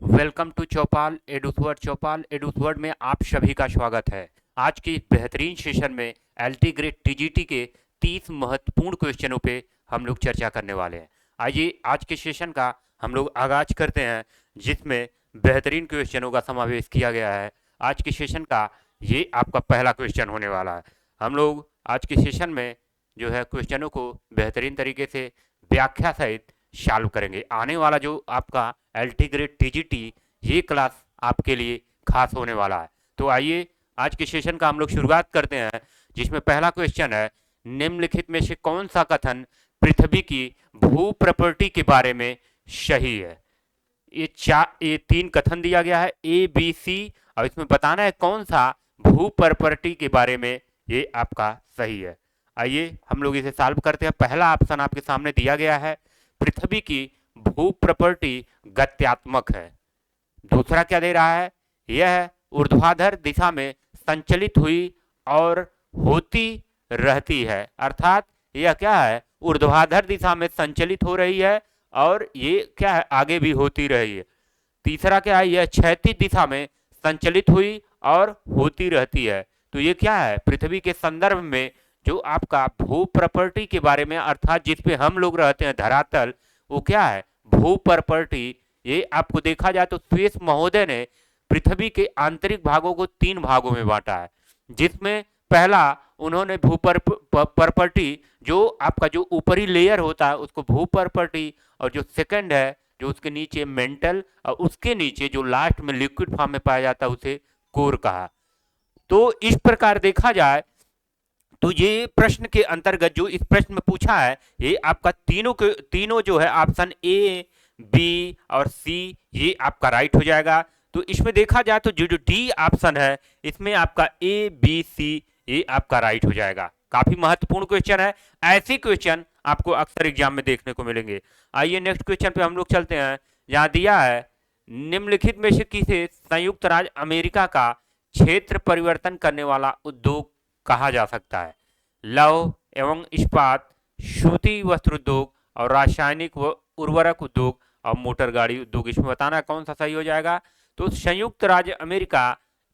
Welcome to चौपाल एडुसवर्ड में आप सभी का स्वागत है। आज के इस बेहतरीन सेशन में एलटी ग्रेड टीजीटी के 30 महत्वपूर्ण क्वेश्चनों पे हम लोग चर्चा करने वाले हैं। आइए आज के सेशन का हम लोग आगाज करते हैं, जिसमें बेहतरीन क्वेश्चनों का समावेश किया गया है। आज के सेशन का ये आपका पहला क्वेश्चन होने वाला है। हम लोग आज के सेशन में जो है क्वेश्चनों को बेहतरीन तरीके से व्याख्या सहित सॉल्व करेंगे। आने वाला जो आपका एलटी ग्रेड टीजीटी ये क्लास आपके लिए खास होने वाला है। तो आइए आज के सेशन का हम लोग शुरुआत करते हैं, जिसमें पहला क्वेश्चन है, निम्नलिखित में से कौन सा कथन पृथ्वी की भू प्रॉपर्टी के बारे में सही है। ये तीन कथन दिया गया है, ए बी सी, और इसमें बताना है कौन सा भू प्रॉपर्टी के बारे में ये आपका सही है। आइए हम लोग इसे सॉल्व करते हैं। पहला ऑप्शन आपके सामने दिया गया है, पृथ्वी की भू प्रॉपर्टी गत्यात्मक है। दूसरा क्या दे रहा है, यह ऊर्ध्वाधर दिशा में संचलित हुई और होती रहती है, अर्थात यह क्या है, ऊर्ध्वाधर दिशा में संचलित हो रही है और ये क्या है, आगे भी होती रही है। तीसरा क्या है, यह क्षैतिज दिशा में संचलित हुई और होती रहती है। तो ये क्या है, पृथ्वी के संदर्भ में जो आपका भू प्रॉपर्टी के बारे में, अर्थात जिसपे हम लोग रहते हैं धरातल, वो क्या है, भू प्रॉपर्टी। ये आपको देखा जाए तो स्विस महोदय ने पृथ्वी के आंतरिक भागों को 3 भागों में बांटा है, जिसमें पहला उन्होंने भू प्रॉपर्टी, जो आपका जो ऊपरी लेयर होता है उसको भू प्रॉपर्टी, और जो सेकंड है जो उसके नीचे मेंटल, और उसके नीचे जो लास्ट में लिक्विड फॉर्म में पाया जाता है उसे कोर कहा। तो इस प्रकार देखा जाए तो ये प्रश्न के अंतर्गत जो इस प्रश्न में पूछा है, ये आपका तीनों जो है ऑप्शन ए बी और सी ये आपका राइट हो जाएगा। तो इसमें देखा जाए तो जो जो डी ऑप्शन है इसमें आपका ए बी सी ये आपका राइट हो जाएगा। काफी महत्वपूर्ण क्वेश्चन है, ऐसे क्वेश्चन आपको अक्सर एग्जाम में देखने को मिलेंगे। आइए नेक्स्ट क्वेश्चन पे हम लोग चलते हैं, जहां दिया है, निम्नलिखित में से किसे संयुक्त राज्य अमेरिका का क्षेत्र परिवर्तन करने वाला उद्योग कहा जा सकता है। लौह एवं इस्पात, सूती वस्त्र उद्योग, और रासायनिक व उर्वरक उद्योग, और मोटर गाड़ी उद्योग। इसमें बताना कौन सा सही हो जाएगा। तो संयुक्त राज्य अमेरिका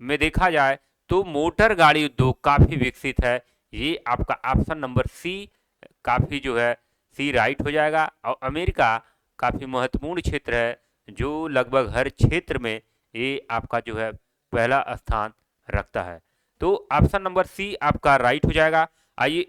में देखा जाए तो मोटर गाड़ी उद्योग काफी विकसित है, ये आपका ऑप्शन नंबर सी काफी जो है सी राइट हो जाएगा। और अमेरिका काफी महत्वपूर्ण क्षेत्र है, जो लगभग हर क्षेत्र में ये आपका जो है पहला स्थान रखता है। तो ऑप्शन नंबर सी आपका राइट हो जाएगा। आइए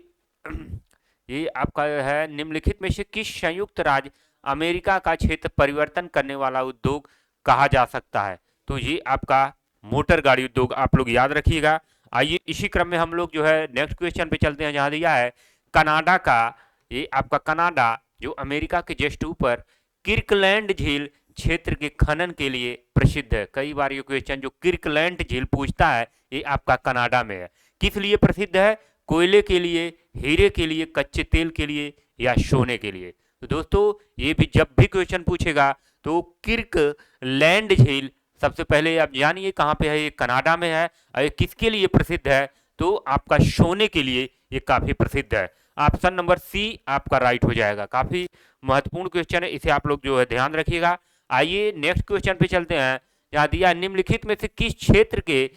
ये आपका है, निम्नलिखित में से किस संयुक्त राज्य अमेरिका का क्षेत्र परिवर्तन करने वाला उद्योग कहा जा सकता है। तो ये आपका मोटर गाड़ी उद्योग, आप लोग याद रखिएगा। आइए इसी क्रम में हम लोग जो है नेक्स्ट क्वेश्चन पे चलते हैं, जहां दिया है कनाडा का, ये आपका कनाडा जो अमेरिका के जस्ट ऊपर किर्कलैंड झील क्षेत्र के खनन के लिए प्रसिद्ध है। कई बार ये क्वेश्चन जो किर्कलैंड झील पूछता है, ये आपका कनाडा में है। किस लिए प्रसिद्ध है, कोयले के लिए, हीरे के लिए, कच्चे तेल के लिए, या सोने के लिए। तो दोस्तों ये भी जब भी क्वेश्चन पूछेगा तो किर्कलैंड झील सबसे पहले आप जानिए कहाँ पे है, ये कनाडा में है। और ये किसके लिए प्रसिद्ध है, तो आपका सोने के लिए ये काफी प्रसिद्ध है। ऑप्शन नंबर सी आपका राइट हो जाएगा। काफी महत्वपूर्ण क्वेश्चन है, इसे आप लोग जो है ध्यान रखिएगा। आइए नेक्स्ट क्वेश्चन पे चलते हैं, जहां दिया निम्नलिखित में से किस क्षेत्र के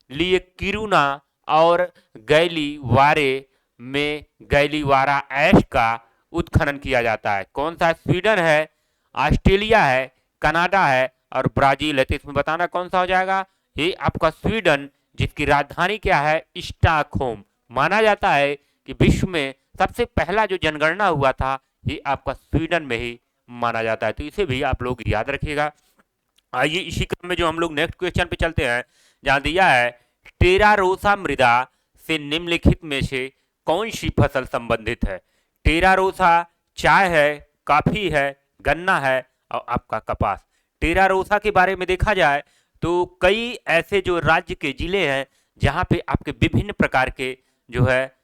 लिए किरुना और गैलीवारे में गैलीवारा ऐश का उत्खनन किया जाता है। कौन सा, स्वीडन है, ऑस्ट्रेलिया है, कनाडा है, और ब्राजील है। तो इसमें बताना कौन सा हो जाएगा, ये आपका स्वीडन, जिसकी राजधानी क्या है, स्टॉकहोम। माना जाता है कि विश्व में सबसे पहला जो जनगणना हुआ था ये आपका स्वीडन में ही माना जाता है। तो इसे भी आप लोग याद रखिएगा। आइए इसी क्रम में जो हम लोग नेक्स्ट क्वेश्चन पे चलते हैं, जहां दिया है टेरा रोसा मृदा से निम्नलिखित में से कौन सी फसल संबंधित है। टेरा रोसा चाय है, कॉफी है, गन्ना है, और आपका कपास। टेरा रोसा के बारे में देखा जाए तो कई ऐसे जो राज्य के जिले हैं जहां पे आपके विभिन्न प्रकार के जो है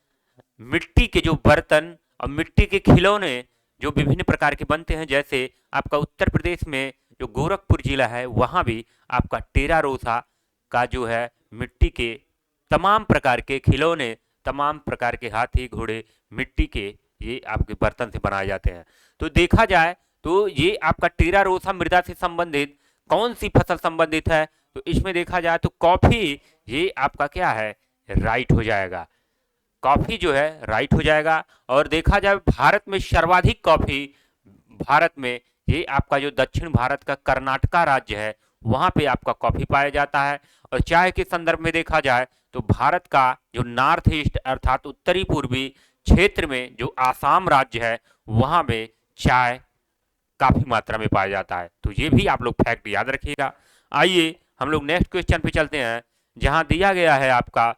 मिट्टी के जो बर्तन और मिट्टी के खिलौने जो विभिन्न प्रकार के बनते हैं। जैसे आपका उत्तर प्रदेश में जो गोरखपुर जिला है वहां भी आपका टेरा रोसा का जो है मिट्टी के तमाम प्रकार के खिलौने, तमाम प्रकार के हाथी घोड़े मिट्टी के ये आपके बर्तन से बनाए जाते हैं। तो देखा जाए तो ये आपका टेरा रोसा मृदा से संबंधित कौन सी फसल संबंधित है? तो इसमें देखा जाए तो कॉफी, ये आपका क्या है, राइट हो जाएगा। कॉफी जो है राइट हो जाएगा। और देखा जाए भारत में सर्वाधिक कॉफी, भारत में ये आपका जो दक्षिण भारत का कर्नाटका राज्य है वहां पे आपका कॉफी पाया जाता है। और चाय के संदर्भ में देखा जाए तो भारत का जो नॉर्थ ईस्ट अर्थात उत्तरी पूर्वी क्षेत्र में जो आसाम राज्य है वहां में चाय काफी मात्रा में पाया जाता है। तो ये भी आप लोग फैक्ट याद रखिएगा। आइए हम लोग नेक्स्ट क्वेश्चन पे चलते हैं, जहां दिया गया है आपका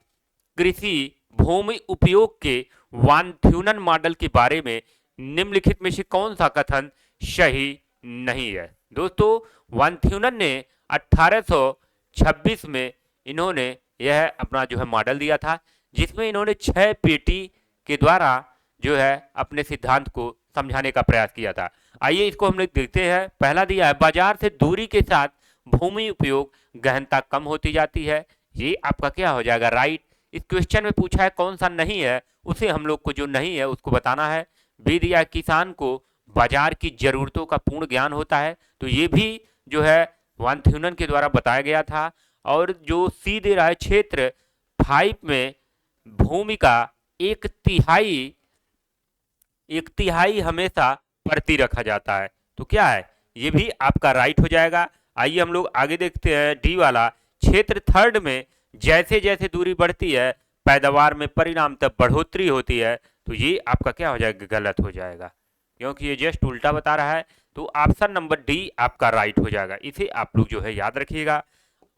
कृषि भूमि उपयोग के वान थ्यूनन मॉडल के बारे में निम्नलिखित में से कौन सा कथन सही नहीं है? दोस्तों, वान थ्यूनन ने 1826 में इन्होंने यह अपना जो है मॉडल दिया था, जिसमें इन्होंने 6 पेटी के द्वारा जो है अपने सिद्धांत को समझाने का प्रयास किया था। आइए इसको हम लोग देखते हैं। पहला दिया है, बाजार से दूरी के साथ भूमि उपयोग गहनता कम होती जाती है। ये आपका क्या हो जाएगा, राइट। इस क्वेश्चन में पूछा है कौन सा नहीं है, उसे हम लोग को जो नहीं है उसको बताना है। बी दिया, किसान को बाजार की जरूरतों का पूर्ण ज्ञान होता है। तो ये भी जो है वान थ्यूनन के द्वारा बताया गया था। और जो सी दे रहा है, क्षेत्र 5 में भूमि का एक तिहाई हमेशा प्रति रखा जाता है। तो क्या है, ये भी आपका राइट हो जाएगा। आइए हम लोग आगे देखते हैं, डी वाला, क्षेत्र 3 में जैसे जैसे दूरी बढ़ती है पैदावार में परिणामतः बढ़ोतरी होती है। तो ये आपका क्या हो जाएगा, गलत हो जाएगा, क्योंकि ये जस्ट उल्टा बता रहा है। तो ऑप्शन नंबर डी आपका राइट हो जाएगा। इसे आप लोग जो है याद रखिएगा।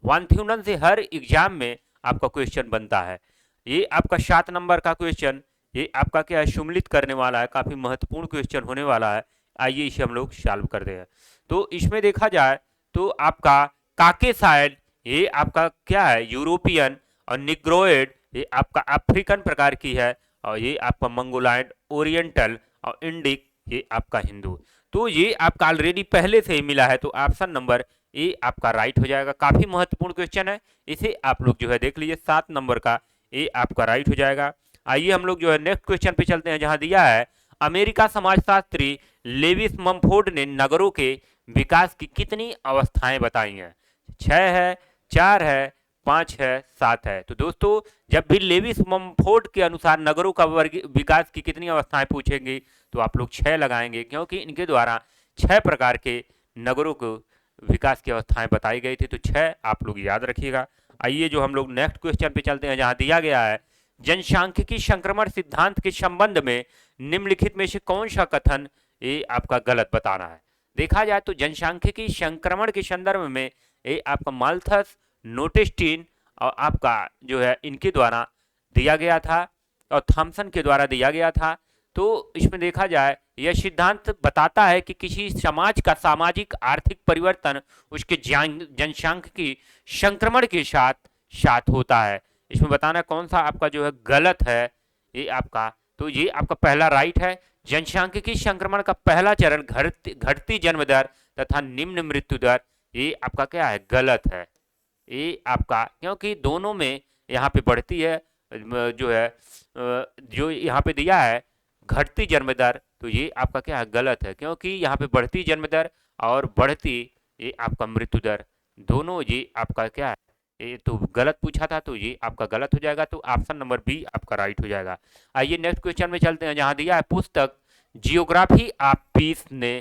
वान थ्यूनन से हर एग्जाम में आपका क्वेश्चन बनता है। ये आपका 7 नंबर का क्वेश्चन, ये आपका क्या है, सम्मिलित करने वाला है, काफी महत्वपूर्ण क्वेश्चन होने वाला है। आइए इसे हम लोग सॉल्व कर दें। तो इसमें देखा जाए तो आपका काकेसाइड, ये आपका क्या है, यूरोपियन, और निग्रोइड ये आपका अफ्रीकन प्रकार की है, और ये आपका मंगोलाइड ओरिएंटल, और इंडिक ये आपका हिंदू। तो ये आपका ऑलरेडी पहले से ही मिला है। तो ऑप्शन नंबर ए आपका राइट हो जाएगा। काफी महत्वपूर्ण क्वेश्चन है, इसे आप लोग जो है देख लीजिए। 7 नंबर का ए आपका राइट हो जाएगा। आइए हम लोग जो है नेक्स्ट क्वेश्चन पे चलते हैं, जहां दिया है, अमेरिका समाजशास्त्री लेविस मम्फोर्ड ने नगरों के विकास की कितनी अवस्थाएं बताई हैं? 6 है, 4 है, 5 है, 7 है। तो दोस्तों, जब भी लेविस मम्फोर्ड के अनुसार नगरों का विकास की कितनी अवस्थाएं पूछेंगी तो आप लोग 6 लगाएंगे, क्योंकि इनके द्वारा 6 प्रकार के नगरों को विकास की अवस्थाएं बताई गई थी। तो 6 आप लोग याद रखिएगा। आइए जो हम लोग नेक्स्ट क्वेश्चन पे चलते हैं, जहां दिया गया है, जनसांख्यिकी संक्रमण सिद्धांत के संबंध में निम्नलिखित में से कौन सा कथन ये आपका गलत बताना है? देखा जाए तो जनसांख्यिकी संक्रमण के संदर्भ में ये आपका माल्थस, नोटेस्टीन और आपका जो है इनके द्वारा दिया गया था, और थॉमसन के द्वारा दिया गया था। तो इसमें देखा जाए यह सिद्धांत बताता है कि किसी समाज का सामाजिक आर्थिक परिवर्तन उसके जनसांख्यिकी संक्रमण के साथ साथ होता है। इसमें बताना कौन सा आपका जो है गलत है ये आपका। तो ये आपका पहला राइट है। जनसांख्यिकी संक्रमण का पहला चरण घटती जन्म दर तथा निम्न मृत्यु दर, ये आपका क्या है, गलत है। ये आपका, क्योंकि दोनों में यहाँ पे बढ़ती है जो है, जो यहाँ पे दिया है घटती जन्म दर, तो ये आपका क्या है, गलत है, क्योंकि यहाँ पे बढ़ती जन्म दर और बढ़ती ये आपका मृत्यु दर, दोनों ये आपका क्या है, ये तो गलत पूछा था, तो ये आपका गलत हो जाएगा। तो ऑप्शन नंबर बी आपका राइट हो जाएगा। आइए नेक्स्ट क्वेश्चन में चलते हैं, जहां दिया है, पुस्तक जियोग्राफी ऑफ पीस ने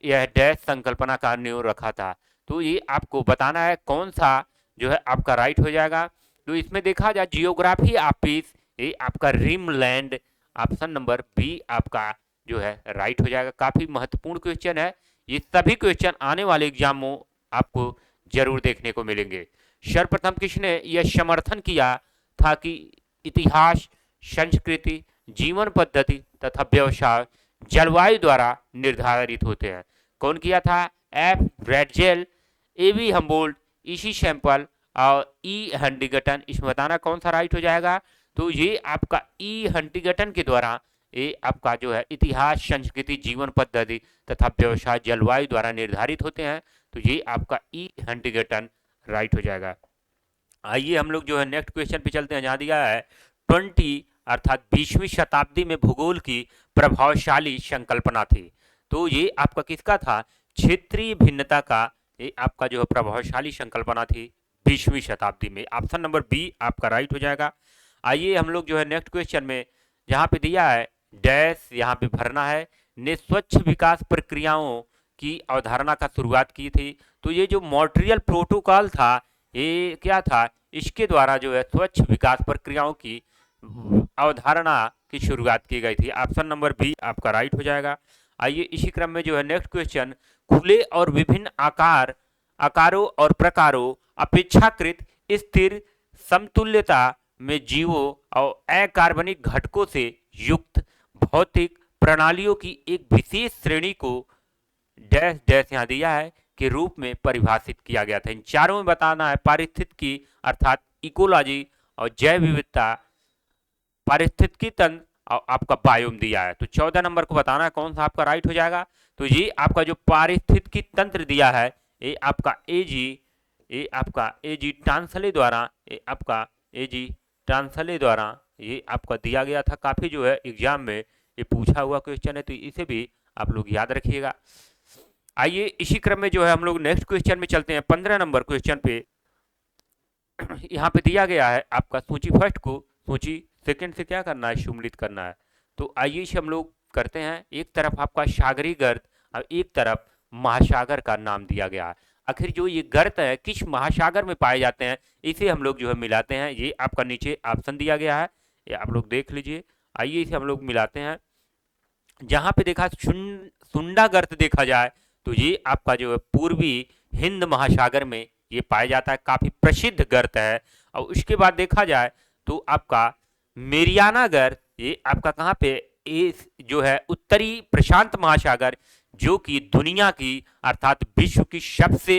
यह डैश संकल्पना का नींव रखा था। तो ये आपको बताना है कौन सा जो है आपका राइट हो जाएगा। तो इसमें देखा जाए जियोग्राफी ऑफ पीस, ये आपका रिमलैंड, ऑप्शन नंबर बी आपका जो है राइट हो जाएगा। काफी महत्वपूर्ण क्वेश्चन है, ये सभी क्वेश्चन आने वाले एग्जामों आपको जरूर देखने को मिलेंगे। सर्वप्रथम किसने यह समर्थन किया था कि इतिहास, संस्कृति, जीवन पद्धति तथा व्यवसाय जलवायु द्वारा निर्धारित होते हैं? कौन किया था? एफ ब्रैडजेल, एवी हम्बोल्ट, इसी सैंपल और ई हंटिंगटन। इसमें बताना कौन सा राइट हो जाएगा। तो ये आपका ई हंटिंगटन के द्वारा ये आपका जो है इतिहास, संस्कृति, जीवन पद्धति तथा व्यवसाय जलवायु द्वारा निर्धारित होते हैं। तो ये आपका ई हंटिंगटन राइट हो जाएगा। आइए हम लोग जो है नेक्स्ट क्वेश्चन पे चलते हैं, जहां दिया है 20 अर्थात 20वीं शताब्दी में भूगोल की प्रभावशाली संकल्पना थी। तो ये आपका किसका था? क्षेत्रीय भिन्नता का ये आपका जो है प्रभावशाली संकल्पना थी 20वीं शताब्दी में। ऑप्शन नंबर बी आपका राइट हो जाएगा। आइए हम लोग जो है नेक्स्ट क्वेश्चन में, जहाँ पे दिया है डैश, यहाँ पे भरना है, ने स्वच्छ विकास प्रक्रियाओं की अवधारणा का शुरुआत की थी। तो ये जो मॉन्ट्रियल प्रोटोकॉल था, ये क्या था, इसके द्वारा जो है स्वच्छ विकास प्रक्रियाओं की अवधारणा की शुरुआत की गई थी। ऑप्शन नंबर बी आपका राइट हो जाएगा। आइए इसी क्रम में जो है नेक्स्ट क्वेश्चन, खुले और विभिन्न आकारों और प्रकारों अपेक्षाकृत स्थिर समतुल्यता में जीवों और अकार्बनिक घटकों से युक्त भौतिक प्रणालियों की एक विशेष श्रेणी को डैश डैश यहाँ दिया है के रूप में परिभाषित किया गया था। इन चारों में बताना है पारिस्थितिकी अर्थात इकोलॉजी और जैव विविधता, पारिस्थितिकी तंत्र और आपका बायोम दिया है। तो 14 नंबर को बताना है कौन सा आपका राइट हो जाएगा। तो ये आपका जो पारिस्थितिकी तंत्र दिया है, ये आपका एजी टांसले द्वारा, ये आपका दिया गया था। काफी जो है एग्जाम में ये पूछा हुआ क्वेश्चन है, तो इसे भी आप लोग याद रखिएगा। आइए इसी क्रम में जो है हम लोग नेक्स्ट क्वेश्चन में चलते हैं। 15 नंबर क्वेश्चन पे यहाँ पे दिया गया है आपका सूची फर्स्ट को सूची सेकंड से क्या करना है, सम्मिलित करना है। तो आइए इसे हम लोग करते हैं। एक तरफ आपका सागरी गर्त और एक तरफ महासागर का नाम दिया गया है। आखिर जो ये गर्त है किस महासागर में पाए जाते हैं, इसे हम लोग जो है मिलाते हैं। ये आपका नीचे ऑप्शन दिया गया है, ये आप लोग देख लीजिए। आइए इसे हम लोग मिलाते हैं। जहां पे देखा सुंडा गर्त देखा जाए तो ये आपका जो है पूर्वी हिंद महासागर में ये पाया जाता है, काफी प्रसिद्ध गर्त है। और उसके बाद देखा जाए तो आपका मेरियाना गर्त, ये आपका कहाँ पे, ये जो है उत्तरी प्रशांत महासागर, जो कि दुनिया की अर्थात विश्व की सबसे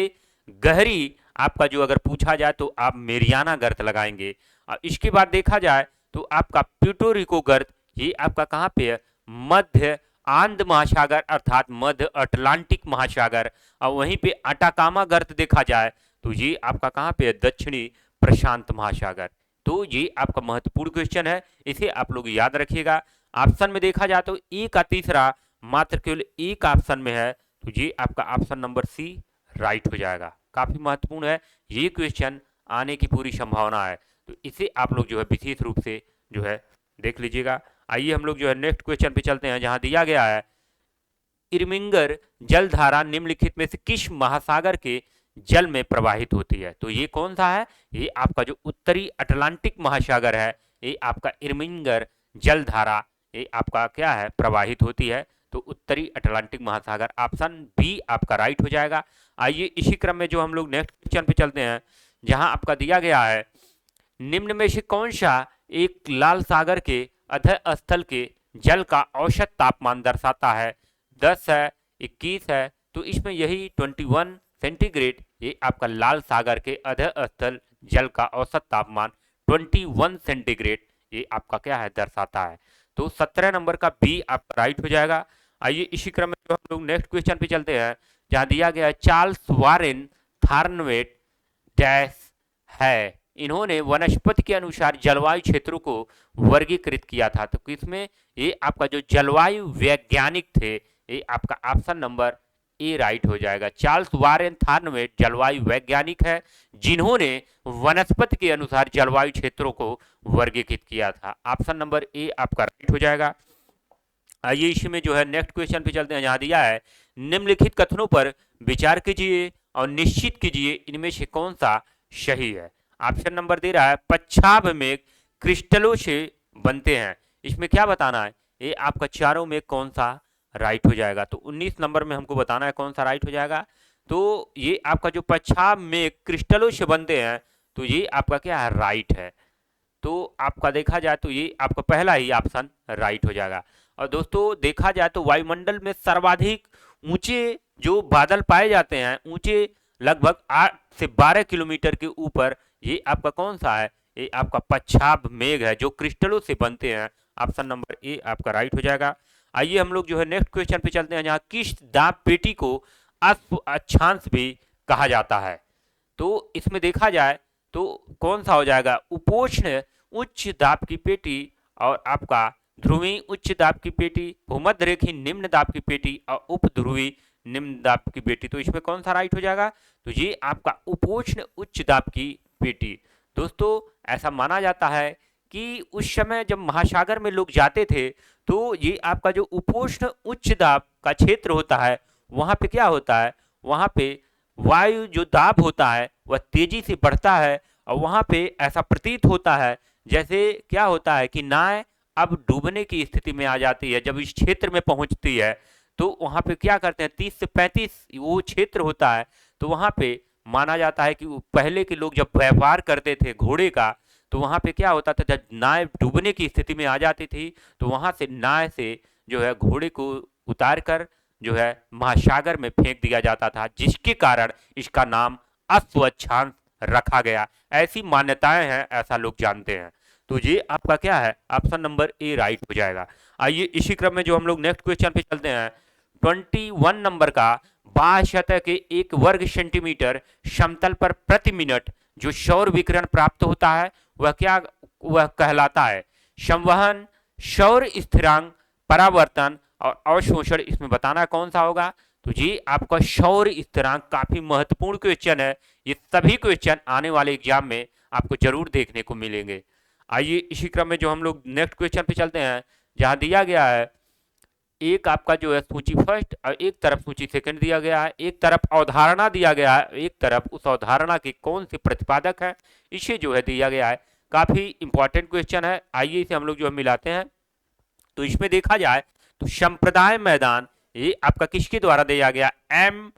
गहरी, आपका जो अगर पूछा जाए तो आप मेरियाना गर्त लगाएंगे। और इसके बाद देखा जाए तो आपका प्यूटोरिको गर्त, ये आपका कहाँ पे है, मध्य आंध महासागर अर्थात मध्य अटलांटिक महासागर। और वहीं पे अटाकामा गर्त देखा जाए तो ये आपका कहाँ पे है, दक्षिणी प्रशांत महासागर। तो ये आपका महत्वपूर्ण क्वेश्चन है, इसे आप लोग याद रखिएगा। ऑप्शन में देखा जाए तो ए का तीसरा मात्र केवल एक ऑप्शन में है, तो ये आपका ऑप्शन नंबर सी राइट हो जाएगा। काफी महत्वपूर्ण है, ये क्वेश्चन आने की पूरी संभावना है, तो इसे आप लोग जो है विशेष रूप से जो है देख लीजिएगा। आइए हम लोग जो है नेक्स्ट क्वेश्चन पे चलते हैं, जहां दिया गया है इरमिंगर जलधारा निम्नलिखित में से किस महासागर के जल में प्रवाहित होती है। तो ये कौन सा है, ये आपका जो उत्तरी अटलांटिक महासागर है, ये आपका इरमिंगर जलधारा, ये आपका क्या है, प्रवाहित होती है। तो उत्तरी अटलांटिक महासागर, ऑप्शन बी आपका राइट हो जाएगा। आइए इसी क्रम में जो हम लोग नेक्स्ट क्वेश्चन पे चलते हैं, जहां आपका दिया गया है निम्न में से कौन सा एक लाल सागर के अधः स्थल के जल का औसत तापमान दर्शाता है। 10 है, 21 है, तो इसमें यही 21 सेंटीग्रेड, ये आपका लाल सागर के अधः स्थल जल का औसत तापमान 21 सेंटीग्रेड ये आपका क्या है, दर्शाता है। तो 17 नंबर का बी आपका राइट हो जाएगा। आइए इसी क्रम में जो हम लोग नेक्स्ट क्वेश्चन पे चलते हैं, जहां दिया गया है चार्ल्स वारेन थार्नवेट डैश है, इन्होंने वनस्पति के अनुसार जलवायु क्षेत्रों को वर्गीकृत किया था। तो किसमें, ये आपका जो जलवायु वैज्ञानिक थे, ये आपका ऑप्शन नंबर ए राइट हो जाएगा। चार्ल्स वारेन थार्नवेट जलवायु वैज्ञानिक है, जिन्होंने वनस्पति के अनुसार जलवायु क्षेत्रों को वर्गीकृत किया था। ऑप्शन नंबर ए आपका राइट हो जाएगा। आइए इसी में जो है नेक्स्ट क्वेश्चन पे चलते हैं, जहां दिया है निम्नलिखित कथनों पर विचार कीजिए और निश्चित कीजिए इनमें से कौन सा सही है। ऑप्शन नंबर दे रहा है पच्छाभ में क्रिस्टलों से बनते हैं, इसमें क्या बताना है, ये आपका चारों में कौन सा राइट हो जाएगा। तो 19 नंबर में हमको बताना है कौन सा राइट हो जाएगा। तो ये आपका जो पच्छाभ में क्रिस्टलों से बनते हैं, तो ये आपका क्या है, राइट है। तो आपका देखा जाए तो ये आपका पहला ही ऑप्शन राइट हो जाएगा। और दोस्तों देखा जाए तो वायुमंडल में सर्वाधिक ऊंचे जो बादल पाए जाते हैं, ऊंचे लगभग 8 से 12 किलोमीटर के ऊपर, ये आपका कौन सा है, ये आपका पच्छाभ मेघ है, जो क्रिस्टलों से बनते हैं। ऑप्शन नंबर ए आपका राइट हो जाएगा। आइए हम लोग जो है नेक्स्ट क्वेश्चन पे चलते हैं, जहां किस दाब पेटी को अश्व अक्षांश भी कहा जाता है। तो इसमें देखा जाए तो कौन सा हो जाएगा, उपोष्ण उच्च दाब की पेटी और आपका ध्रुवी उच्च दाब की पेटी, भूमध्य रेखी निम्न दाब की पेटी और उप ध्रुवी निम्न दाब की पेटी। तो इसमें कौन सा राइट हो जाएगा? तो ये आपका उपोष्ण उच्च दाब की पेटी। दोस्तों ऐसा माना जाता है कि उस समय जब महासागर में लोग जाते थे तो ये आपका जो उपोष्ण उच्च दाब का क्षेत्र होता है वहां पे क्या होता है, वहां पे वायु जो दाब होता है वह तेजी से बढ़ता है और वहां पे ऐसा प्रतीत होता है जैसे क्या होता है कि नाव अब डूबने की स्थिति में आ जाती है। जब इस क्षेत्र में पहुंचती है तो वहां पे क्या करते हैं, 30 से 35 वो क्षेत्र होता है, तो वहां पे माना जाता है कि पहले के लोग जब व्यापार करते थे घोड़े का तो वहां पे क्या होता था, जब नाव डूबने की स्थिति में आ जाती थी तो वहां से नाव से जो है घोड़े को उतार कर जो है महासागर में फेंक दिया जाता था, जिसके कारण इसका नाम अस्वच्छांश रखा गया। ऐसी मान्यताएं हैं, ऐसा लोग जानते हैं। तो ये आपका क्या है, ऑप्शन नंबर ए राइट हो जाएगा। आइए इसी क्रम में जो हम लोग नेक्स्ट क्वेश्चन पे चलते हैं, 21 नंबर का, बाह्य सतह के 1 वर्ग सेंटीमीटर समतल पर प्रति मिनट जो सौर विकिरण प्राप्त होता है वह क्या, वह कहलाता है संवहन, सौर स्थिरांक, परावर्तन और अवशोषण। इसमें बताना कौन सा होगा? तो जी आपका सौर स्थिरांक काफी महत्वपूर्ण क्वेश्चन है। ये सभी क्वेश्चन आने वाले एग्जाम में आपको जरूर देखने को मिलेंगे। आइए इसी क्रम में जो हम लोग नेक्स्ट क्वेश्चन पे चलते हैं, जहां दिया गया है एक आपका जो है सूची फर्स्ट और एक तरफ सूची सेकंड दिया गया है, एक तरफ अवधारणा दिया गया है, एक तरफ उस अवधारणा के कौन से प्रतिपादक है इसे जो है दिया गया है। काफी इंपॉर्टेंट क्वेश्चन है। आइए इसे हम लोग जो है मिलाते हैं। तो इसमें देखा जाए तो संप्रदाय मैदान ये आपका किसके द्वारा दिया गया? एम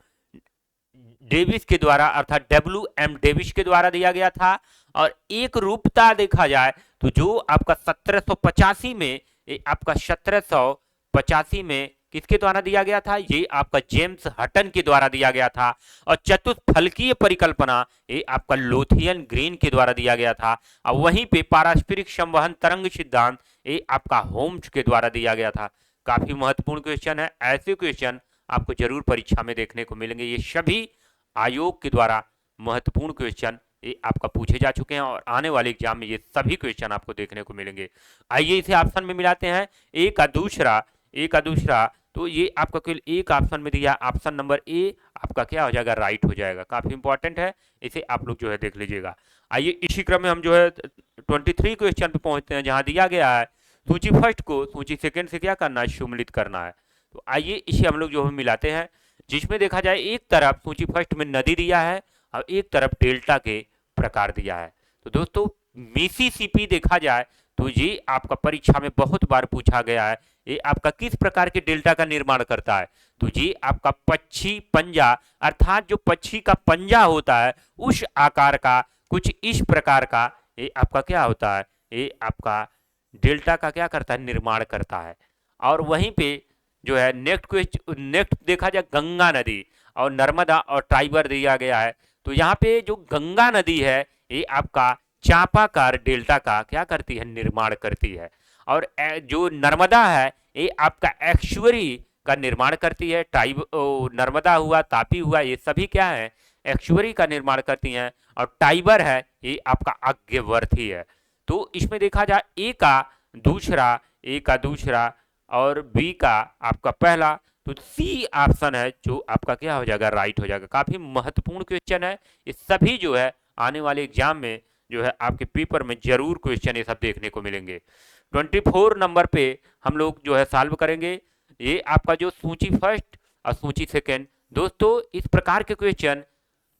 डेविस के द्वारा, अर्थात WM डेविस के द्वारा दिया गया था। और एक रूपता देखा जाए तो जो आपका 1785 में, ये आपका 1785 में किसके द्वारा दिया गया था? ये आपका जेम्स हटन के द्वारा दिया गया था। और चतुष्फलकीय परिकल्पना ये आपका लोथियन ग्रीन के द्वारा दिया गया था। और वहीं पे पारस्परिक संवहन तरंग सिद्धांत ये आपका होम्स के द्वारा दिया गया था। काफी महत्वपूर्ण क्वेश्चन है। ऐसे क्वेश्चन आपको जरूर परीक्षा में देखने को मिलेंगे। ये सभी आयोग के द्वारा महत्वपूर्ण क्वेश्चन ये आपका पूछे जा चुके हैं और आने वाले एग्जाम में ये सभी क्वेश्चन आपको देखने को मिलेंगे। आइए इसे ऑप्शन में मिलाते हैं, एक का दूसरा, एक का दूसरा। तो ये आपका केवल एक ऑप्शन में दिया, ऑप्शन नंबर ए आपका क्या हो जाएगा? राइट हो जाएगा। काफी इंपॉर्टेंट है, इसे आप लोग जो है देख लीजिएगा। आइए इसी क्रम में हम जो है 23 क्वेश्चन पे पहुंचते हैं, जहां दिया गया है सूची फर्स्ट को सूची सेकंड से क्या करना है? सम्मिलित करना है। तो आइए इसे हम लोग जो है मिलाते हैं, जिसमें देखा जाए एक तरफ सूची फर्स्ट में नदी दिया है और एक तरफ डेल्टा के प्रकार दिया है। तो दोस्तों मिसिसिपी देखा जाए तो ये आपका परीक्षा में बहुत बार पूछा गया है, ये आपका किस प्रकार के डेल्टा का निर्माण करता है? तो ये आपका पक्षी पंजा, अर्थात जो पक्षी का पंजा होता है उस आकार का कुछ इस प्रकार का ये आपका क्या होता है? ये आपका डेल्टा का क्या करता है? निर्माण करता है। और वहीं पे जो है नेक्स्ट देखा जाए गंगा नदी और नर्मदा और टाइबर दिया गया है। तो यहाँ पे जो गंगा नदी है ये आपका चापाकार डेल्टा का क्या करती है? निर्माण करती है। और जो नर्मदा है ये आपका एक्सुअरी का निर्माण करती है। नर्मदा हुआ, तापी हुआ, ये सभी क्या है? एक्सुअरी का निर्माण करती हैं। और टाइबर है ये आपका आज्ञावर्थी है। तो इसमें देखा जाए ए का दूसरा और बी का आपका पहला, तो सी ऑप्शन है जो आपका क्या हो जाएगा? राइट हो जाएगा। काफी महत्वपूर्ण क्वेश्चन है। ये सभी जो है आने वाले एग्जाम में जो है आपके पेपर में जरूर क्वेश्चन ये सब देखने को मिलेंगे। 24 नंबर पे हम लोग जो है सॉल्व करेंगे। ये आपका जो सूची फर्स्ट और सूची सेकंड, दोस्तों इस प्रकार के क्वेश्चन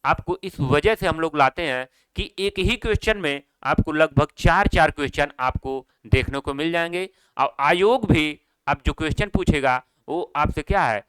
आपको इस वजह से हम लोग लाते हैं कि एक ही क्वेश्चन में आपको लगभग 4 क्वेश्चन आपको देखने को मिल जाएंगे। और आयोग भी अब जो क्वेश्चन पूछेगा वो आपसे क्या है?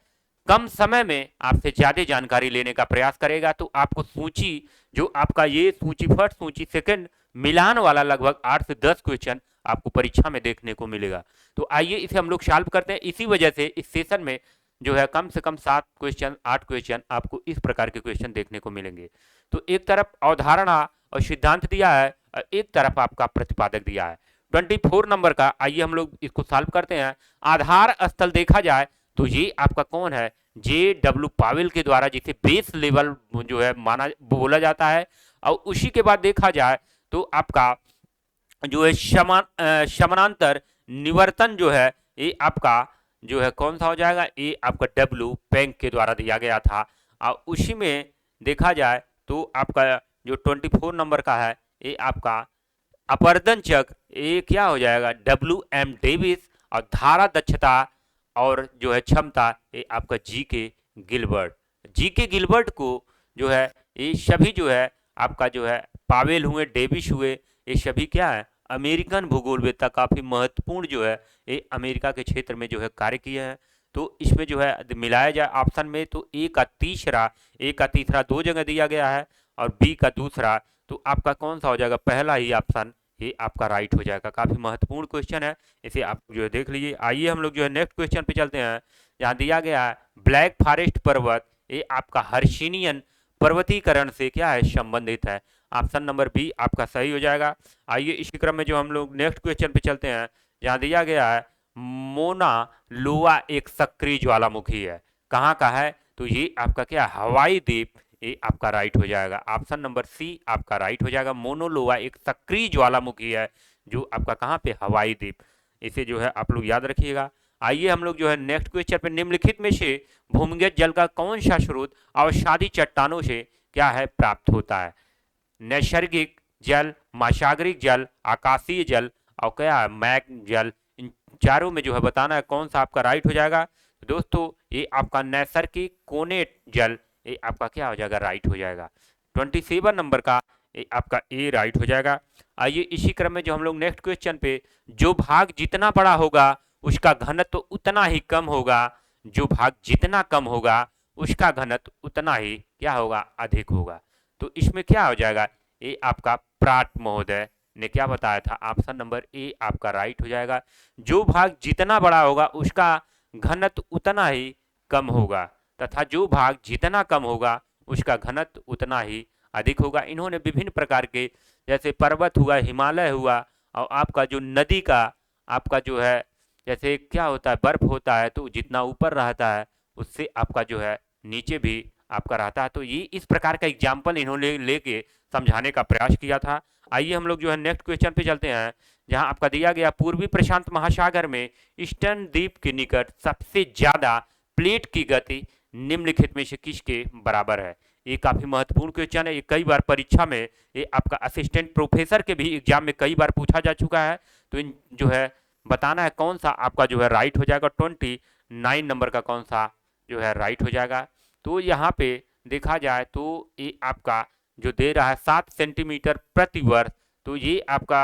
कम समय में आपसे ज्यादा जानकारी लेने का प्रयास करेगा। तो आपको सूची जो आपका ये सूची फर्स्ट सूची सेकंड मिलान वाला लगभग 8 से 10 क्वेश्चन आपको परीक्षा में देखने को मिलेगा। तो आइए इसे हम लोग सॉल्व करते हैं। इसी वजह से इस सेशन में जो है कम से कम 7 क्वेश्चन 8 क्वेश्चन आपको इस प्रकार के क्वेश्चन देखने को मिलेंगे। तो एक तरफ अवधारणा और सिद्धांत दिया है और एक तरफ आपका प्रतिपादक दिया है। 24 नंबर का आइए हम लोग इसको सॉल्व करते हैं। आधार स्थल देखा जाए तो ये आपका कौन है? JW पावेल के द्वारा, जिसे बेस लेवल जो है माना बोला जाता है। और उसी के बाद देखा जाए तो आपका जो है समानांतर निवर्तन जो है ये आपका जो है कौन सा हो जाएगा, ए आपका डब्ल्यू बैंक के द्वारा दिया गया था। और उसी में देखा जाए तो आपका जो 24 नंबर का है ये आपका अपर्दन चक्र, ये क्या हो जाएगा, WM डेविस। और धारा दक्षता और जो है क्षमता, ये आपका GK गिलबर्ट। GK गिलबर्ट को जो है ये सभी जो है आपका जो है पावेल हुए, डेविस हुए, ये सभी क्या है अमेरिकन भूगोलवेत्ता, काफी महत्वपूर्ण जो है ये अमेरिका के क्षेत्र में जो है कार्य किए हैं। तो इसमें जो है मिलाया जाए ऑप्शन में तो ए का तीसरा दो जगह दिया गया है और बी का दूसरा, तो आपका कौन सा हो जाएगा, पहला ही ऑप्शन ये आपका राइट हो जाएगा। काफी महत्वपूर्ण क्वेश्चन है, इसे आप जो है देख लीजिए। आइए हम लोग जो है नेक्स्ट क्वेश्चन पे चलते हैं। यहाँ दिया गया है ब्लैक फॉरेस्ट पर्वत, ये आपका हर्षिनियन पर्वतीकरण से क्या है संबंधित है। ऑप्शन नंबर बी आपका सही हो जाएगा। आइए इसी क्रम में जो हम लोग नेक्स्ट क्वेश्चन पे चलते हैं। यहाँ दिया गया है मोना लोआ एक सक्रिय ज्वालामुखी है, कहाँ का है, तो ये आपका क्या हवाई द्वीप, ये आपका राइट हो जाएगा। ऑप्शन नंबर सी आपका राइट हो जाएगा। मोनोलोआ एक सक्रिय ज्वालामुखी है जो आपका कहाँ पे, हवाई द्वीप। इसे जो है आप लोग याद रखिएगा। आइए हम लोग जो है नेक्स्ट क्वेश्चन पे, निम्नलिखित में से भूमिगत जल का कौन सा स्रोत अवसादी चट्टानों से क्या है प्राप्त होता है। नैसर्गिक जल, महासागरिक जल, आकाशीय जल और क्या है मैग जल। इन चारों में जो है बताना है कौन सा आपका राइट हो जाएगा। दोस्तों ये आपका नैसर्गिक कोनेट जल, ये आपका क्या हो जाएगा, राइट हो जाएगा। 27 नंबर का ये आपका ए राइट हो जाएगा। आइए इसी क्रम में जो हम लोग नेक्स्ट क्वेश्चन पे, जो भाग जितना बड़ा होगा उसका घनत्व तो उतना ही कम होगा, जो भाग जितना कम होगा उसका घनत्व उतना ही क्या होगा, अधिक होगा। तो इसमें क्या हो जाएगा, ये आपका प्राट महोदय ने क्या बताया था, ऑप्शन नंबर ए आपका राइट हो जाएगा। जो भाग जितना बड़ा होगा उसका घनत्व उतना ही कम होगा, तथा जो भाग जितना कम होगा उसका घनत्व उतना ही अधिक होगा। इन्होंने विभिन्न प्रकार के, जैसे पर्वत हुआ, हिमालय हुआ, और आपका जो नदी का आपका जो है जैसे क्या होता है, बर्फ होता है, तो जितना ऊपर रहता है उससे आपका जो है नीचे भी आपका रहता है। तो ये इस प्रकार का एग्जाम्पल इन्होंने लेके समझाने का प्रयास किया था। आइए हम लोग जो है नेक्स्ट क्वेश्चन पे चलते हैं, जहां आपका दिया गया पूर्वी प्रशांत महासागर में ईस्टर्न द्वीप के निकट सबसे ज्यादा प्लेट की गति निम्नलिखित में से किसके बराबर है। ये काफी महत्वपूर्ण क्वेश्चन है, ये कई बार परीक्षा में, ये आपका असिस्टेंट प्रोफेसर के भी एग्जाम में कई बार पूछा जा चुका है। तो इन जो है बताना है कौन सा आपका जो है राइट हो जाएगा। 29 नंबर का कौन सा जो है राइट हो जाएगा। तो यहाँ पे देखा जाए तो ये आपका जो दे रहा है 7 सेंटीमीटर प्रति वर्ष, तो ये आपका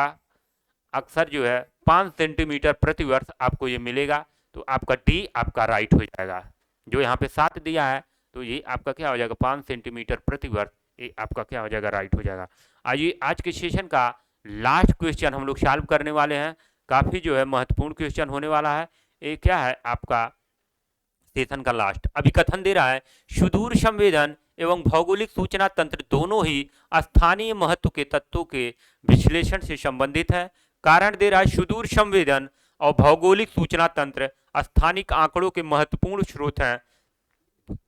अक्सर जो है 5 सेंटीमीटर प्रति वर्ष आपको ये मिलेगा। तो आपका डी आपका राइट हो जाएगा। जो यहाँ पे 7 दिया है तो ये आपका क्या हो जाएगा, 5 सेंटीमीटर प्रति वर्ष, ये आपका क्या हो जाएगा, राइट हो जाएगा। आइए आज के सेशन का लास्ट क्वेश्चन हम लोग सॉल्व करने वाले हैं। काफी जो है महत्वपूर्ण क्वेश्चन होने वाला है। ये क्या है आपका सेशन का लास्ट। अभी कथन दे रहा है सुदूर संवेदन एवं भौगोलिक सूचना तंत्र दोनों ही स्थानीय महत्व के तत्वों के विश्लेषण से संबंधित है। कारण दे रहा है सुदूर संवेदन और भौगोलिक सूचना तंत्र स्थानिक आंकड़ों के महत्वपूर्ण स्रोत हैं।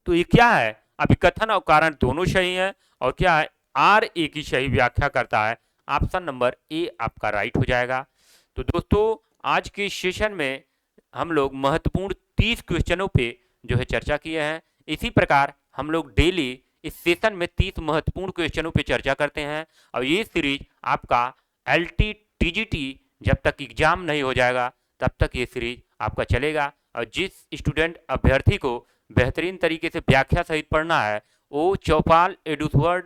तो ये क्या है, अभी कथन और कारण दोनों सही है, और क्या है आर ए की सही व्याख्या करता है। ऑप्शन नंबर ए आपका राइट हो जाएगा। तो दोस्तों आज के सेशन में हम लोग महत्वपूर्ण 30 क्वेश्चनों पे जो है चर्चा किए हैं। इसी प्रकार हम लोग डेली इस सेशन में 30 महत्वपूर्ण क्वेश्चनों पे चर्चा करते हैं, और ये सीरीज आपका LT TGT जब तक एग्जाम नहीं हो जाएगा तब तक ये सीरीज आपका चलेगा। और जिस स्टूडेंट अभ्यर्थी को बेहतरीन तरीके से व्याख्या सहित पढ़ना है, वो चौपाल एडुवर्ड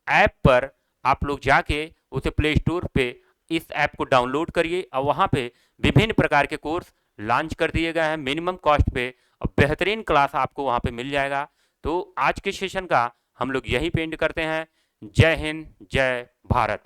ऐप पर आप लोग जाके उसे प्ले स्टोर पे इस ऐप को डाउनलोड करिए, और वहाँ पे विभिन्न प्रकार के कोर्स लॉन्च कर दिए गए हैं मिनिमम कॉस्ट पे, और बेहतरीन क्लास आपको वहाँ पे मिल जाएगा। तो आज के सेशन का हम लोग यही पे एंड करते हैं। जय हिंद, जय भारत।